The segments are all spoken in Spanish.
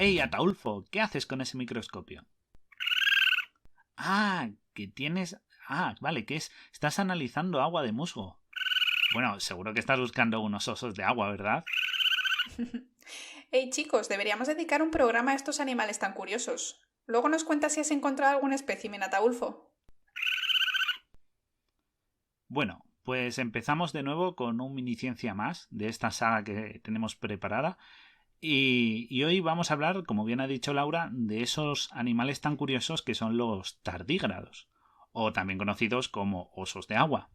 ¡Hey, Ataulfo! ¿Qué haces con ese microscopio? Ah, que tienes... Ah, vale, ¿qué es? Estás analizando agua de musgo. Bueno, seguro que estás buscando unos osos de agua, ¿verdad? Hey chicos, deberíamos dedicar un programa a estos animales tan curiosos. Luego nos cuentas si has encontrado algún espécimen, Ataulfo. Bueno, pues empezamos de nuevo con un mini ciencia más de esta saga que tenemos preparada. Y hoy vamos a hablar, como bien ha dicho Laura, de esos animales tan curiosos que son los tardígrados, o también conocidos como osos de agua.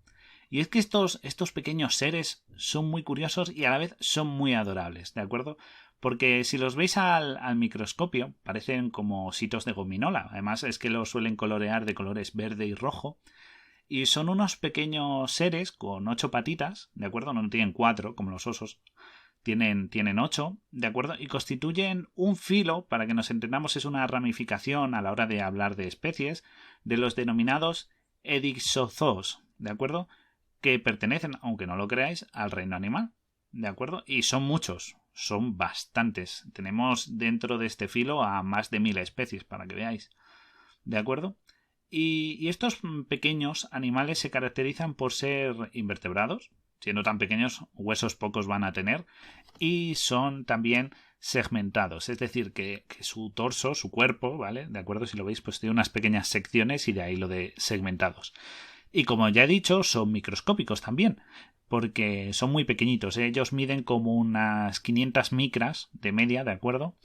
Y es que estos pequeños seres son muy curiosos y a la vez son muy adorables, ¿de acuerdo? Porque si los veis al microscopio, parecen como ositos de gominola. Además es que los suelen colorear de colores verde y rojo. Y son unos pequeños seres con 8 patitas, ¿de acuerdo? No tienen 4 como los osos, tienen 8, ¿de acuerdo? Y constituyen un filo, para que nos entendamos, es una ramificación a la hora de hablar de especies, de los denominados Edixozoos, ¿de acuerdo? Que pertenecen, aunque no lo creáis, al reino animal, ¿de acuerdo? Y son muchos, son bastantes. Tenemos dentro de este filo a más de 1000 especies, para que veáis, ¿de acuerdo? Y estos pequeños animales se caracterizan por ser invertebrados, siendo tan pequeños, huesos pocos van a tener, y son también segmentados, es decir, que su torso, su cuerpo, ¿vale? De acuerdo, si lo veis, pues tiene unas pequeñas secciones y de ahí lo de segmentados. Y como ya he dicho, son microscópicos también, porque son muy pequeñitos, ¿eh? Ellos miden como unas 500 micras de media, ¿de acuerdo?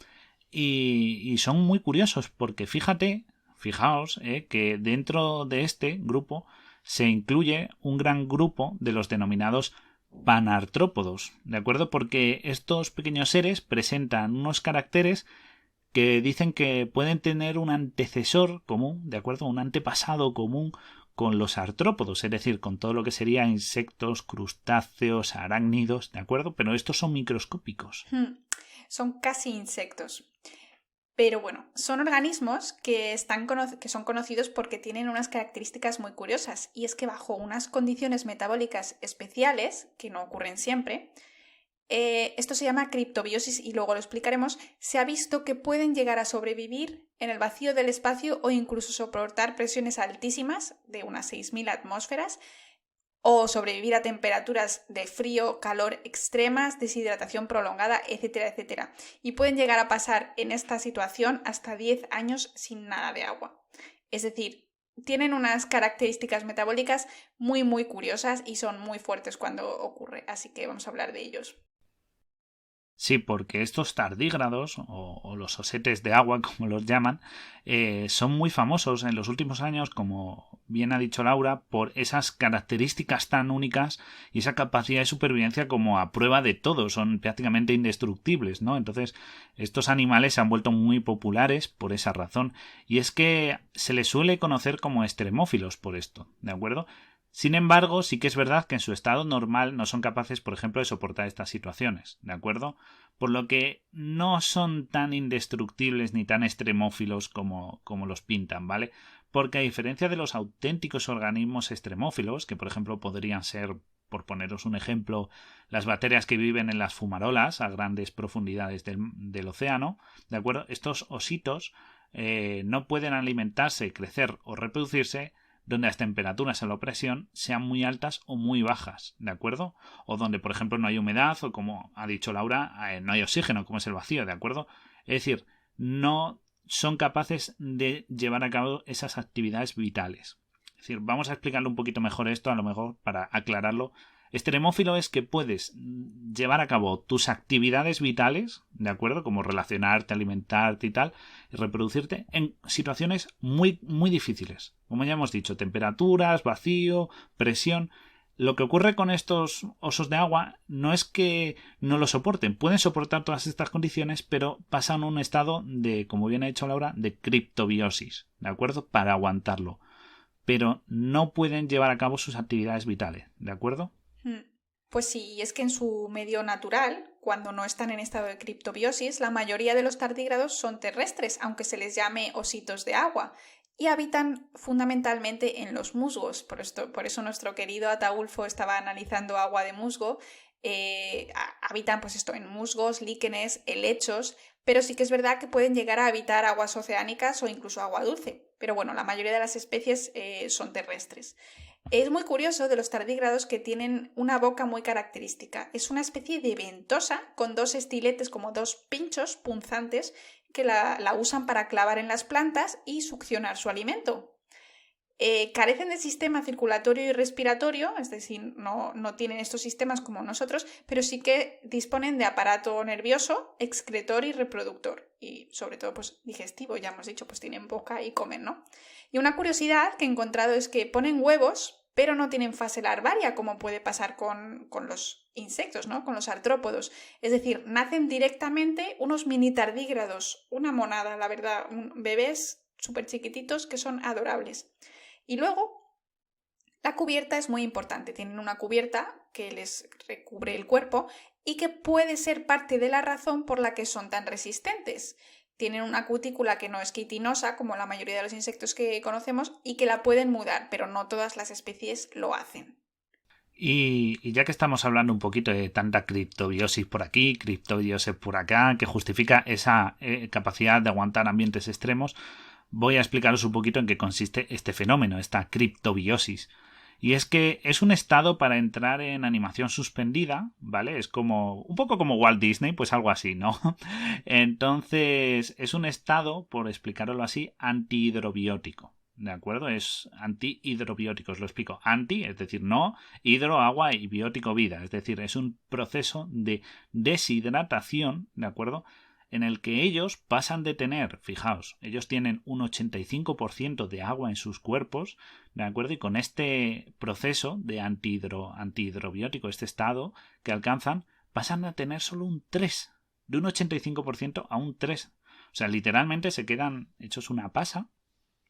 Y son muy curiosos porque fijaos, que dentro de este grupo se incluye un gran grupo de los denominados panartrópodos, ¿de acuerdo? Porque estos pequeños seres presentan unos caracteres que dicen que pueden tener un antecesor común, ¿de acuerdo? Un antepasado común con los artrópodos, es decir, con todo lo que sería insectos, crustáceos, arácnidos, ¿de acuerdo? Pero estos son microscópicos. Son casi insectos. Pero bueno, son organismos que son conocidos porque tienen unas características muy curiosas. Y es que bajo unas condiciones metabólicas especiales, que no ocurren siempre, esto se llama criptobiosis y luego lo explicaremos, se ha visto que pueden llegar a sobrevivir en el vacío del espacio o incluso soportar presiones altísimas de unas 6000 atmósferas o sobrevivir a temperaturas de frío, calor extremas, deshidratación prolongada, etcétera, etcétera. Y pueden llegar a pasar en esta situación hasta 10 años sin nada de agua. Es decir, tienen unas características metabólicas muy, muy curiosas y son muy fuertes cuando ocurre. Así que vamos a hablar de ellos. Sí, porque estos tardígrados, o los osetes de agua, como los llaman, son muy famosos en los últimos años, como bien ha dicho Laura, por esas características tan únicas y esa capacidad de supervivencia como a prueba de todo, son prácticamente indestructibles, ¿no? Entonces, estos animales se han vuelto muy populares por esa razón, y es que se les suele conocer como extremófilos por esto, ¿de acuerdo? Sin embargo, sí que es verdad que en su estado normal no son capaces, por ejemplo, de soportar estas situaciones, ¿de acuerdo? Por lo que no son tan indestructibles ni tan extremófilos como los pintan, ¿vale? Porque a diferencia de los auténticos organismos extremófilos, que por ejemplo podrían ser, por poneros un ejemplo, las bacterias que viven en las fumarolas a grandes profundidades del océano, ¿de acuerdo? Estos ositos no pueden alimentarse, crecer o reproducirse donde las temperaturas en la presión sean muy altas o muy bajas, ¿de acuerdo? O donde, por ejemplo, no hay humedad o, como ha dicho Laura, no hay oxígeno, como es el vacío, ¿de acuerdo? Es decir, no son capaces de llevar a cabo esas actividades vitales. Es decir, vamos a explicarlo un poquito mejor esto, a lo mejor para aclararlo. Extremófilo es que puedes llevar a cabo tus actividades vitales, ¿de acuerdo? Como relacionarte, alimentarte y tal, y reproducirte en situaciones muy, muy difíciles. Como ya hemos dicho, temperaturas, vacío, presión. Lo que ocurre con estos osos de agua no es que no lo soporten, pueden soportar todas estas condiciones, pero pasan a un estado de, como bien ha dicho Laura, de criptobiosis, ¿de acuerdo? Para aguantarlo. Pero no pueden llevar a cabo sus actividades vitales, ¿de acuerdo? Hmm. Pues sí, y es que en su medio natural, cuando no están en estado de criptobiosis, la mayoría de los tardígrados son terrestres, aunque se les llame ositos de agua, y habitan fundamentalmente en los musgos. Por eso nuestro querido Ataulfo estaba analizando agua de musgo. Habitan pues esto en musgos, líquenes, helechos, pero sí que es verdad que pueden llegar a habitar aguas oceánicas o incluso agua dulce. Pero bueno, la mayoría de las especies son terrestres. Es muy curioso de los tardígrados que tienen una boca muy característica. Es una especie de ventosa con dos estiletes, como dos pinchos punzantes, que la usan para clavar en las plantas y succionar su alimento. Carecen de sistema circulatorio y respiratorio, es decir, no tienen estos sistemas como nosotros, pero sí que disponen de aparato nervioso, excretor y reproductor. Y sobre todo, pues digestivo, ya hemos dicho, pues tienen boca y comen, ¿no? Y una curiosidad que he encontrado es que ponen huevos, pero no tienen fase larvaria, como puede pasar con los insectos, ¿no? Con los artrópodos. Es decir, nacen directamente unos mini tardígrados, una monada, la verdad, bebés súper chiquititos que son adorables. Y luego, la cubierta es muy importante. Tienen una cubierta que les recubre el cuerpo y que puede ser parte de la razón por la que son tan resistentes. Tienen una cutícula que no es quitinosa, como la mayoría de los insectos que conocemos, y que la pueden mudar, pero no todas las especies lo hacen. Y ya que estamos hablando un poquito de tanta criptobiosis por aquí, criptobiosis por acá, que justifica esa capacidad de aguantar ambientes extremos, voy a explicaros un poquito en qué consiste este fenómeno, esta criptobiosis. Y es que es un estado para entrar en animación suspendida, ¿vale? Es como un poco como Walt Disney, pues algo así, ¿no? Entonces, es un estado, por explicároslo así, antihidrobiótico. ¿De acuerdo? Es antihidrobiótico, os lo explico. Anti, es decir, no, hidro, agua y biótico, vida. Es decir, es un proceso de deshidratación, ¿de acuerdo? En el que ellos pasan de tener, fijaos, ellos tienen un 85% de agua en sus cuerpos, ¿de acuerdo? Y con este proceso de antihidrobiótico, este estado que alcanzan, pasan a tener solo un 3, de un 85% a un 3. O sea, literalmente se quedan hechos una pasa,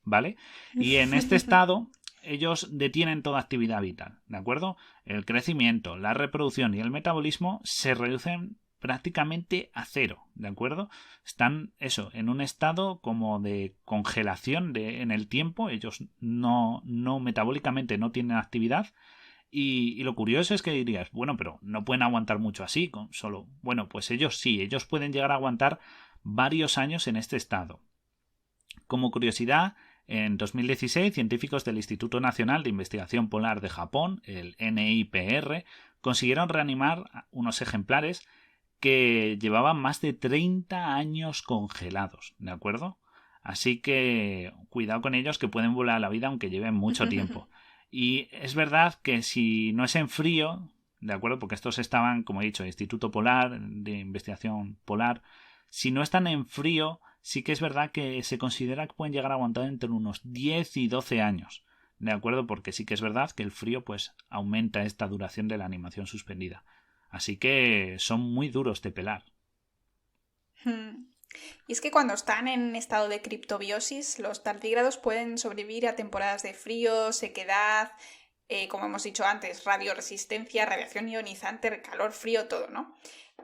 ¿vale? Y en este estado ellos detienen toda actividad vital, ¿de acuerdo? El crecimiento, la reproducción y el metabolismo se reducen prácticamente a cero, ¿de acuerdo? Están, eso, en un estado como de congelación en el tiempo, ellos no metabólicamente no tienen actividad. Y lo curioso es que dirías, bueno, pero no pueden aguantar mucho así, con solo. Bueno, pues ellos sí, ellos pueden llegar a aguantar varios años en este estado. Como curiosidad, en 2016, científicos del Instituto Nacional de Investigación Polar de Japón, el NIPR, consiguieron reanimar unos ejemplares que llevaban más de 30 años congelados, ¿de acuerdo? Así que cuidado con ellos, que pueden volar a la vida aunque lleven mucho tiempo. Y es verdad que si no es en frío, ¿de acuerdo? Porque estos estaban, como he dicho, Instituto Polar de Investigación Polar, si no están en frío, sí que es verdad que se considera que pueden llegar a aguantar entre unos 10 y 12 años, ¿de acuerdo? Porque sí que es verdad que el frío pues aumenta esta duración de la animación suspendida. Así que son muy duros de pelar. Y es que cuando están en estado de criptobiosis, los tardígrados pueden sobrevivir a temporadas de frío, sequedad, como hemos dicho antes, radioresistencia, radiación ionizante, calor, frío, todo, ¿no?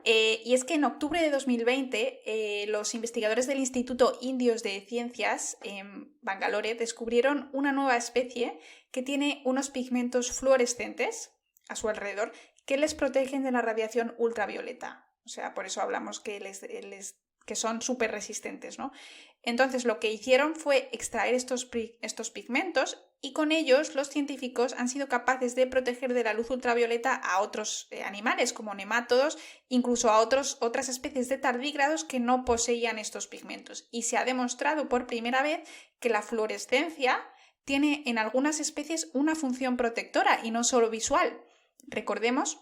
Y es que en octubre de 2020, los investigadores del Instituto Indios de Ciencias en Bangalore descubrieron una nueva especie que tiene unos pigmentos fluorescentes a su alrededor que les protegen de la radiación ultravioleta. O sea, por eso hablamos que que son súper resistentes, ¿no? Entonces, lo que hicieron fue extraer estos pigmentos y con ellos los científicos han sido capaces de proteger de la luz ultravioleta a otros animales, como nemátodos, incluso a otras especies de tardígrados que no poseían estos pigmentos. Y se ha demostrado por primera vez que la fluorescencia tiene en algunas especies una función protectora y no solo visual. Recordemos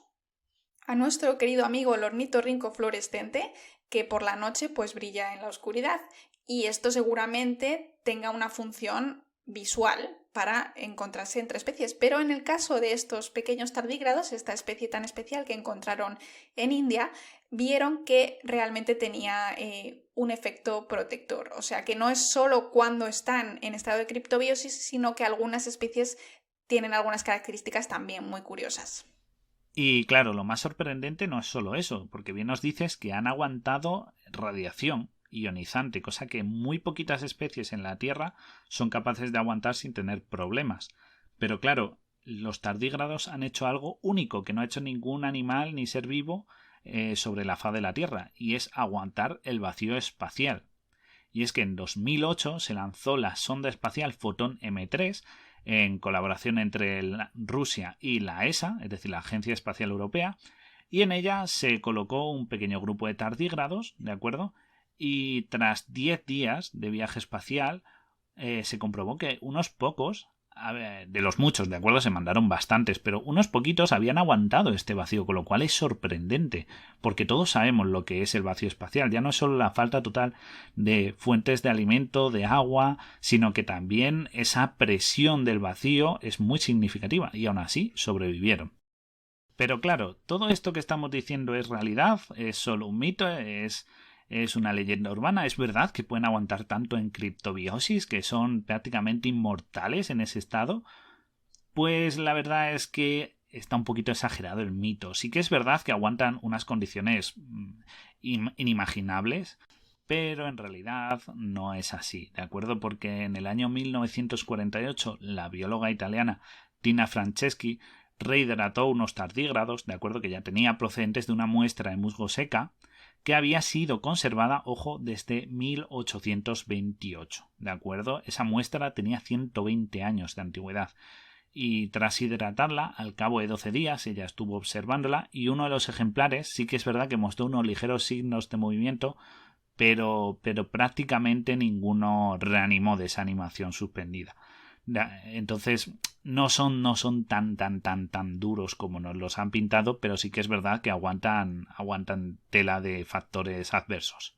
a nuestro querido amigo el ornitorrinco fluorescente, que por la noche pues brilla en la oscuridad, y esto seguramente tenga una función visual para encontrarse entre especies. Pero en el caso de estos pequeños tardígrados, esta especie tan especial que encontraron en India, vieron que realmente tenía un efecto protector. O sea que no es solo cuando están en estado de criptobiosis, sino que algunas especies tienen algunas características también muy curiosas. Y claro, lo más sorprendente no es solo eso, porque bien nos dices que han aguantado radiación ionizante, cosa que muy poquitas especies en la Tierra son capaces de aguantar sin tener problemas. Pero claro, los tardígrados han hecho algo único que no ha hecho ningún animal ni ser vivo sobre la faz de la Tierra, y es aguantar el vacío espacial. Y es que en 2008 se lanzó la sonda espacial Foton M3 en colaboración entre Rusia y la ESA, es decir, la Agencia Espacial Europea, y en ella se colocó un pequeño grupo de tardígrados, ¿de acuerdo? Y tras 10 días de viaje espacial se comprobó que unos pocos, de los muchos, ¿de acuerdo? Se mandaron bastantes, pero unos poquitos habían aguantado este vacío, con lo cual es sorprendente, porque todos sabemos lo que es el vacío espacial. Ya no es solo la falta total de fuentes de alimento, de agua, sino que también esa presión del vacío es muy significativa, y aún así sobrevivieron. Pero claro, todo esto que estamos diciendo es realidad, es solo un mito, es una leyenda urbana. ¿Es verdad que pueden aguantar tanto en criptobiosis, que son prácticamente inmortales en ese estado? Pues la verdad es que está un poquito exagerado el mito. Sí que es verdad que aguantan unas condiciones inimaginables, pero en realidad no es así, ¿de acuerdo? Porque en el año 1948 la bióloga italiana Tina Franceschi rehidrató unos tardígrados, ¿de acuerdo? Que ya tenía procedentes de una muestra de musgo seca, que había sido conservada, ojo, desde 1828, ¿de acuerdo? Esa muestra tenía 120 años de antigüedad. Y tras hidratarla, al cabo de 12 días, ella estuvo observándola y uno de los ejemplares sí que es verdad que mostró unos ligeros signos de movimiento, pero prácticamente ninguno reanimó de esa animación suspendida. Entonces no son tan duros como nos los han pintado, pero sí que es verdad que aguantan tela de factores adversos.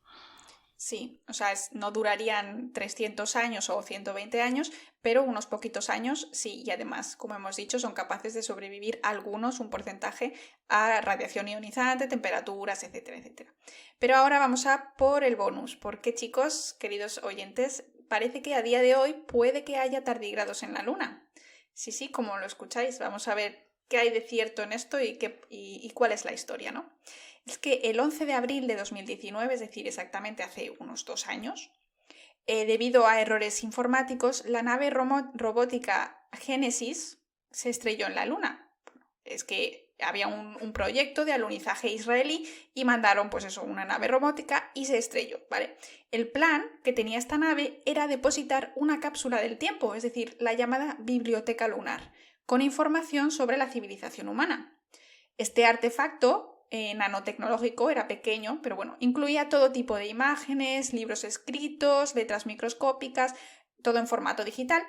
Sí, o sea, no durarían 300 años o 120 años, pero unos poquitos años sí, y además, como hemos dicho, son capaces de sobrevivir algunos, un porcentaje, a radiación ionizante, temperaturas, etcétera, etcétera. Pero ahora vamos a por el bonus, porque chicos, queridos oyentes, parece que a día de hoy puede que haya tardígrados en la Luna. Sí, como lo escucháis, vamos a ver qué hay de cierto en esto y cuál es la historia, ¿no? Es que el 11 de abril de 2019, es decir, exactamente hace unos 2 años, debido a errores informáticos, la nave robótica Génesis se estrelló en la Luna. Es que había un proyecto de alunizaje israelí y mandaron, pues eso, una nave robótica y se estrelló, ¿vale? El plan que tenía esta nave era depositar una cápsula del tiempo, es decir, la llamada biblioteca lunar, con información sobre la civilización humana. Este artefacto nanotecnológico era pequeño, pero bueno, incluía todo tipo de imágenes, libros escritos, letras microscópicas, todo en formato digital.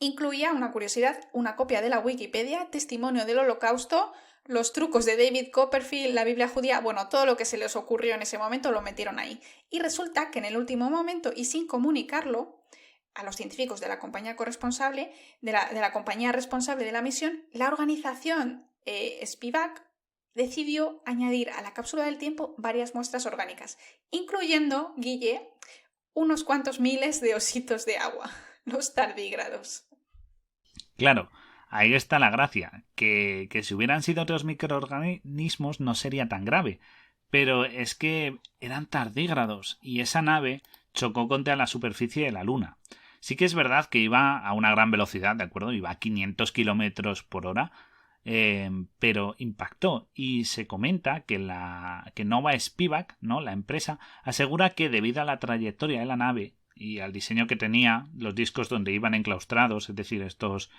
Incluía, una curiosidad, una copia de la Wikipedia, testimonio del Holocausto, los trucos de David Copperfield, la Biblia judía, bueno, todo lo que se les ocurrió en ese momento lo metieron ahí. Y resulta que en el último momento, y sin comunicarlo a los científicos de la compañía corresponsable, de la compañía responsable de la misión, la organización Spivak decidió añadir a la cápsula del tiempo varias muestras orgánicas, incluyendo, Guille, unos cuantos miles de ositos de agua, los tardígrados. Claro, ahí está la gracia, que si hubieran sido otros microorganismos no sería tan grave, pero es que eran tardígrados y esa nave chocó contra la superficie de la Luna. Sí que es verdad que iba a una gran velocidad, ¿de acuerdo? Iba a 500 kilómetros por hora, pero impactó y se comenta que Nova Spivak, ¿no?, la empresa, asegura que debido a la trayectoria de la nave y al diseño que tenía, los discos donde iban enclaustrados, es decir, estos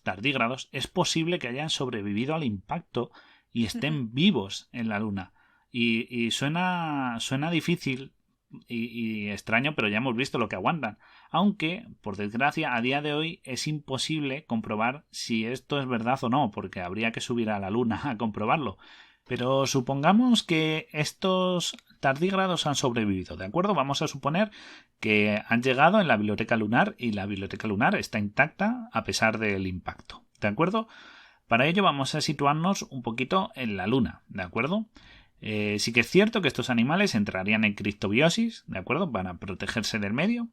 tardígrados, es posible que hayan sobrevivido al impacto y estén vivos en la Luna. Y suena difícil y extraño, pero ya hemos visto lo que aguantan. Aunque, por desgracia, a día de hoy es imposible comprobar si esto es verdad o no, porque habría que subir a la Luna a comprobarlo. Pero supongamos que estos tardígrados han sobrevivido, ¿de acuerdo? Vamos a suponer que han llegado en la biblioteca lunar y la biblioteca lunar está intacta a pesar del impacto, ¿de acuerdo? Para ello vamos a situarnos un poquito en la Luna, ¿de acuerdo? Sí que es cierto que estos animales entrarían en criptobiosis, ¿de acuerdo? Para protegerse del medio.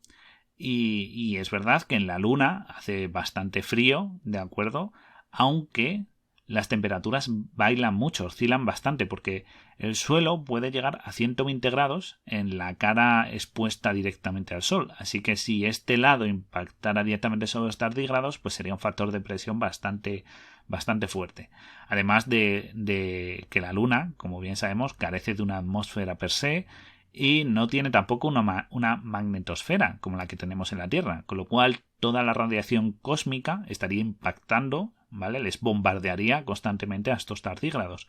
Y es verdad que en la Luna hace bastante frío, ¿de acuerdo? Aunque las temperaturas bailan mucho, oscilan bastante, porque el suelo puede llegar a 120 grados en la cara expuesta directamente al sol. Así que si este lado impactara directamente sobre los tardígrados, pues sería un factor de presión bastante bastante fuerte. Además de que la Luna, como bien sabemos, carece de una atmósfera per se y no tiene tampoco una magnetosfera como la que tenemos en la Tierra, con lo cual toda la radiación cósmica estaría impactando, ¿vale? Les bombardearía constantemente a estos tardígrados.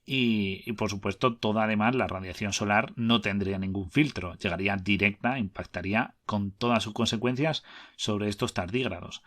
Y por supuesto, toda además la radiación solar no tendría ningún filtro, llegaría directa, impactaría con todas sus consecuencias sobre estos tardígrados.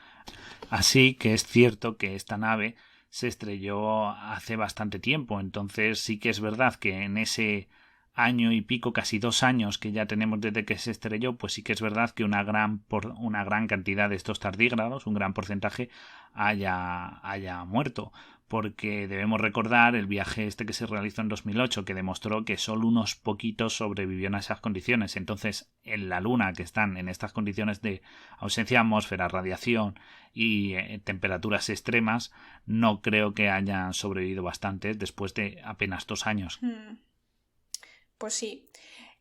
Así que es cierto que esta nave se estrelló hace bastante tiempo, entonces sí que es verdad que en ese año y pico, casi 2 años que ya tenemos desde que se estrelló, pues sí que es verdad que una gran cantidad de estos tardígrados, un gran porcentaje, haya muerto. Porque debemos recordar el viaje este que se realizó en 2008, que demostró que solo unos poquitos sobrevivieron a esas condiciones. Entonces, en la Luna, que están en estas condiciones de ausencia de atmósfera, radiación y temperaturas extremas, no creo que hayan sobrevivido bastantes después de apenas 2 años. Pues sí.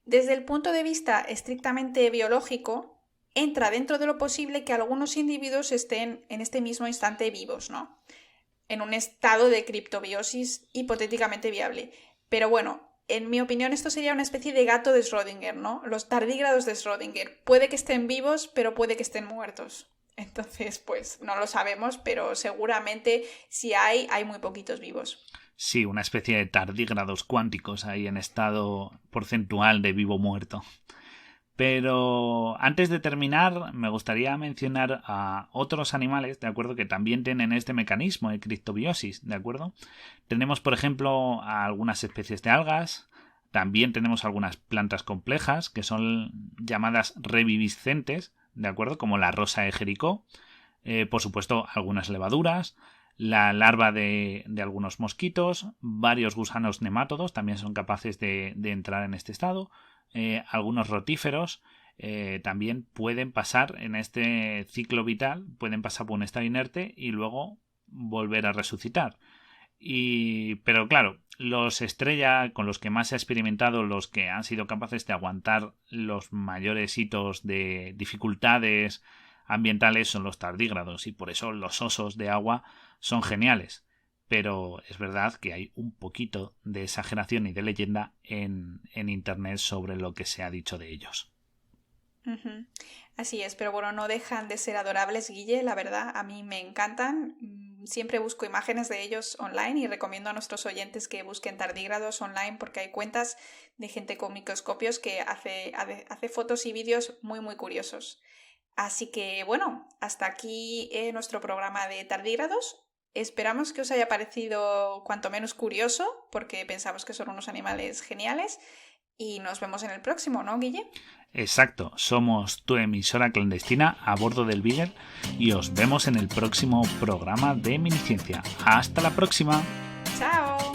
Desde el punto de vista estrictamente biológico, entra dentro de lo posible que algunos individuos estén en este mismo instante vivos, ¿no? En un estado de criptobiosis hipotéticamente viable. Pero bueno, en mi opinión esto sería una especie de gato de Schrödinger, ¿no? Los tardígrados de Schrödinger. Puede que estén vivos, pero puede que estén muertos. Entonces, pues no lo sabemos, pero seguramente si hay muy poquitos vivos. Sí, una especie de tardígrados cuánticos ahí en estado porcentual de vivo-muerto. Pero antes de terminar, me gustaría mencionar a otros animales, ¿de acuerdo?, que también tienen este mecanismo de criptobiosis, ¿de acuerdo? Tenemos, por ejemplo, a algunas especies de algas, también tenemos algunas plantas complejas que son llamadas reviviscentes, ¿de acuerdo?, como la rosa de Jericó, por supuesto, algunas levaduras, la larva de algunos mosquitos, varios gusanos nemátodos también son capaces de entrar en este estado. Algunos rotíferos también pueden pasar en este ciclo vital, pueden pasar por un estado inerte y luego volver a resucitar. Pero claro, los estrella con los que más se ha experimentado, los que han sido capaces de aguantar los mayores hitos de dificultades ambientales son los tardígrados, y por eso los osos de agua son geniales. Pero es verdad que hay un poquito de exageración y de leyenda en internet sobre lo que se ha dicho de ellos. Así es, pero bueno, no dejan de ser adorables, Guille, la verdad, a mí me encantan. Siempre busco imágenes de ellos online y recomiendo a nuestros oyentes que busquen tardígrados online porque hay cuentas de gente con microscopios que hace fotos y vídeos muy, muy curiosos. Así que bueno, hasta aquí nuestro programa de tardígrados. Esperamos que os haya parecido cuanto menos curioso, porque pensamos que son unos animales geniales. Y nos vemos en el próximo, ¿no, Guille? Exacto, somos tu emisora clandestina a bordo del Beagle y os vemos en el próximo programa de Miniciencia. ¡Hasta la próxima! ¡Chao!